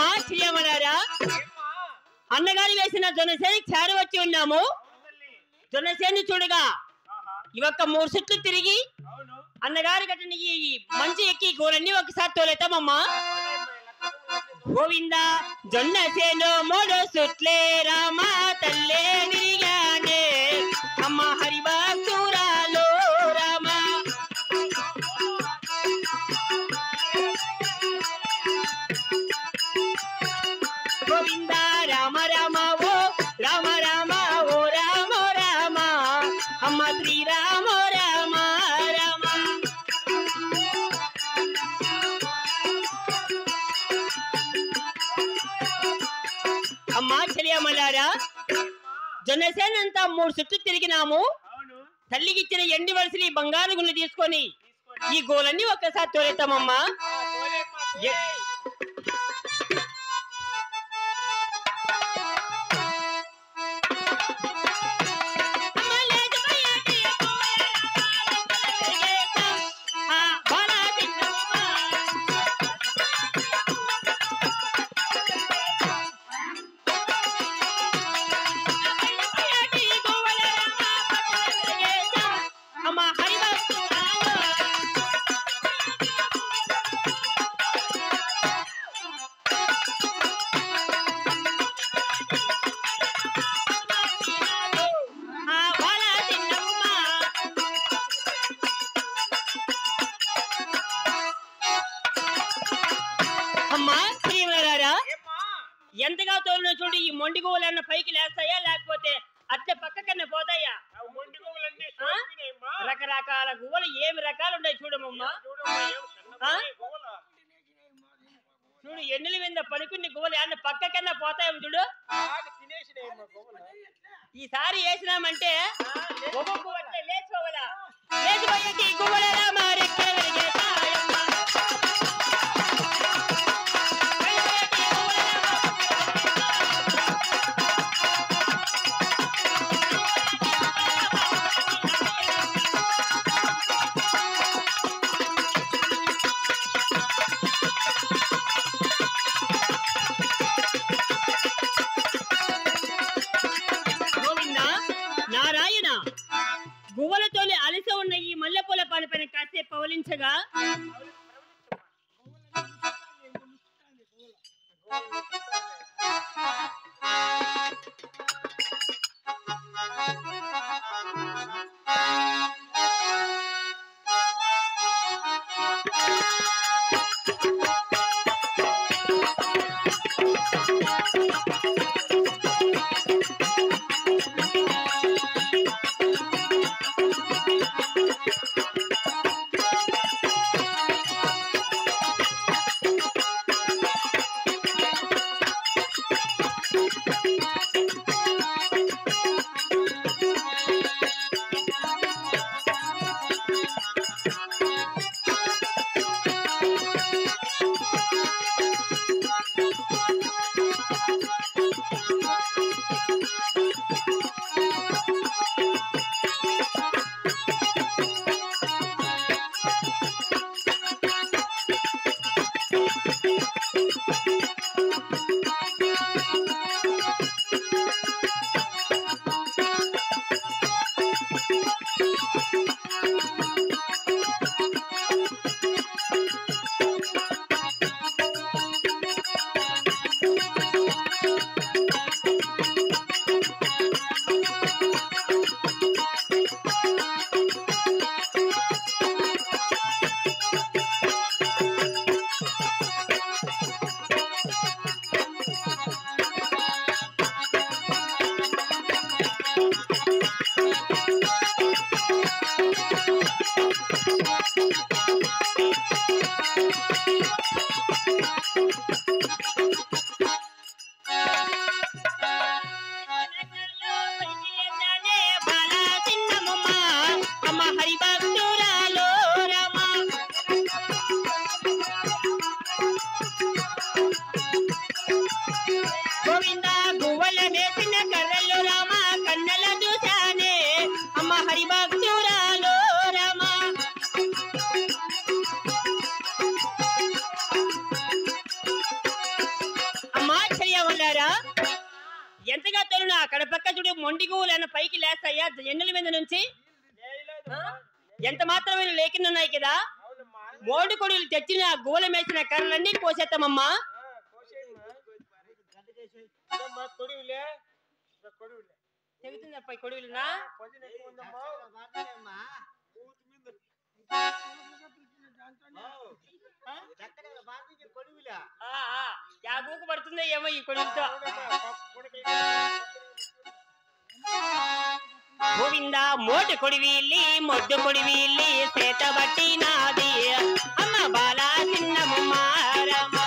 అమ్మా శ్రీయమలారా, అన్నగారు వేసిన జొన్నసేని చేరి వచ్చి ఉన్నాము. జొన్నసేని చూడగా ఇవొక్క 3 సుట్లు తిరిగి అన్నగారి గట్టని మంచి ఎక్కి గోలన్నీ ఒకసారి తోలేతామమ్మా. గోవింద జొన్నసేను 3 సుట్లే రామా తల్లే దిగానే అమ్మ హరిభక్తురాలో రామా. గోవింద రామ రామ ఓ రామ రామ ఓ రామ రామ అమ్మ శ్రీరామ రామ రామ. అమ్మా చెలియమలారా, జొన్నసేనంతా 3 సుట్లు తిరిగినాము. తల్లికిచ్చిన ఎండి వలసలు ఈ బంగారు గుళ్ళు తీసుకొని ఈ గోలన్నీ ఒక్కసారి తోలేతామమ్మా. ఎంతగా తోలిన చూడు, ఈ మొండి గోవులన్న పైకి లేస్తాయా లేకపోతే అట్లే పక్క కన్నా పోతాయా? రకరకాల గువ్వలు ఏమి రకాలు ఉన్నాయి చూడమమ్మా. చూడు ఎన్నెల మీద పడుకుని గువ్వలు అన్న పక్క కన్నా పోతాయేమో చూడు. ఈసారి వేసినామంటే లేచిపోవాలా లేచిపోయేటి గువ్వలరా మారెక్కే గువ్వలతోనే అలస ఉన్న ఈ మల్లెపూల పాలపైన కాసేపు పవలించగా జాగ్రత్తగా తోలునా కడపక్క చూడు మొండిగులన్న పైకి లేస్తాయా ఎన్నుల మీద నుంచి ఎంత మాత్రమే లేకుండా ఉన్నాయి కదా మోడు కొడుకులు తెచ్చిన గోల మేసిన కర్రలన్నీ కోసేస్తామమ్మా తెగుతుందప్ప కొడుకులునా యాగూకు పడుతుందో ఏమో ఈ కొడుకుతో గోవింద మోటు కొడివీళ్ళి మొద్దు కొడివీళ్ళి చేత బట్టి నాది అమ్మ బాలా చిన్నమ్మారమ్మ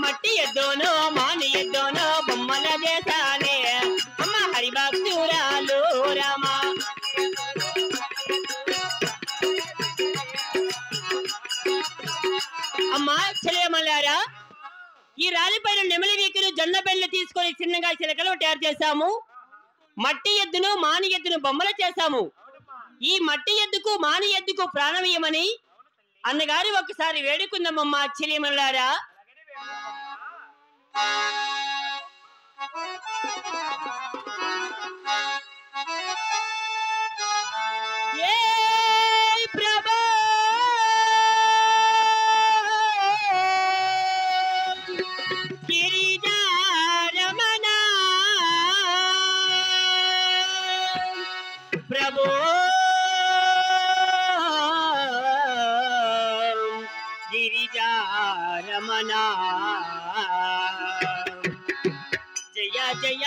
మట్టి ఎద్దోనో మాని ఎద్దోనో బొమ్మల దేశాలే అమ్మ హరిభక్తురాలు రామ అమ్మా చెల్లెమల్లారా ఈ రాలిపైన నెమలి వీకులు జొన్న బెల్లు తీసుకొని చిన్నగా చిలకలు తయారు చేశాము మట్టి ఎద్దును మాని ఎద్దును బొమ్మలు చేశాము ఈ మట్టి ఎద్దుకు మాని ఎద్దుకు ప్రాణమీయమని అన్నగారు ఒకసారి వేడుకుందామమ్మా చెల్లెమల్లారా ప్రభా గిరిజారమణ ప్రభు గిరిజారమణ జయ జయ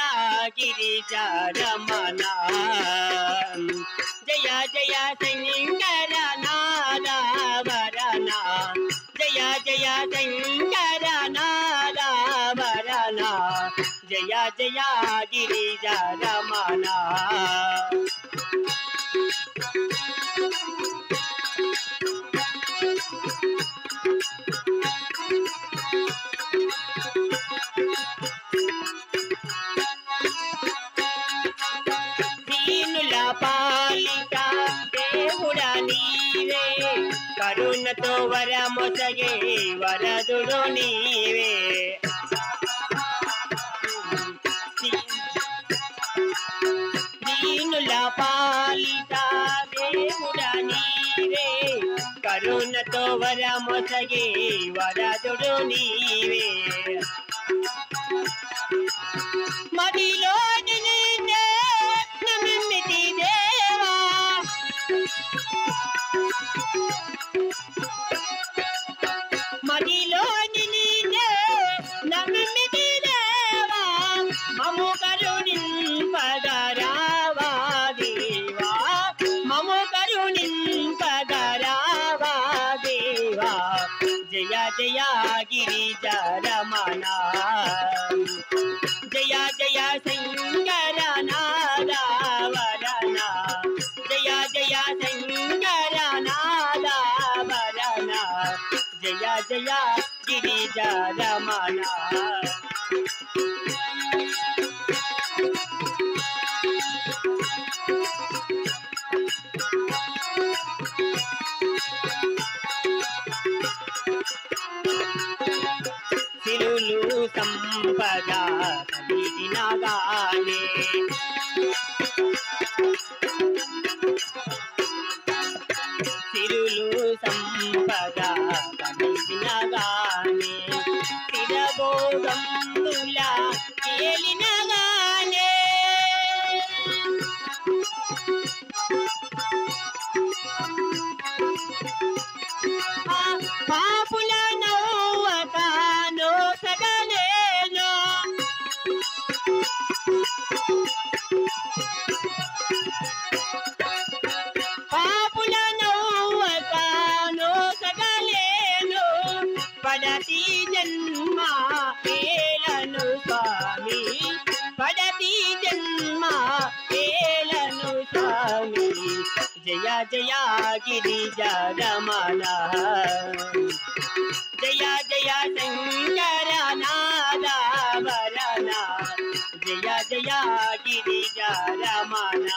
గిరిజారమణ జయ జయ శంకర నాదవరణ జయ జయ శంకర నాదవరణ జయ జయ గిరిజారమణ పాలిక దేవుడా నీవే కరుణతో వరమొసగే వరదుడు నీవే దీనుల పాలిక దేవుడా నీవే కరుణతో వరమొసగే వరదుడు నీవే మదిలో నమ్మితి దేవా మదిలో నిలినే నమ్మితి దేవా మము కరుణింపగరావా దేవా మము కరుణింపగరావా దేవా జయ జయ గిరిజారమణ జయ జయ శంకర నాదవరణ జయ జయ శంకర నాదవరణ జయ జయ గిరిజారమణ సిరులు సంపద కలిగినగానే సిరులు సంపద కలిగినగానే సిరభోగంబుల ఏలినగానే పాపుల నవ్వక నోసగలేను పడతి జన్మ ఏలను స్వామి పడతి జన్మ ఏలను స్వామి జయ జయ గిరిజరమణ జయ జయ శంకర నాదవరణ జయ జయ గిరిజరమణ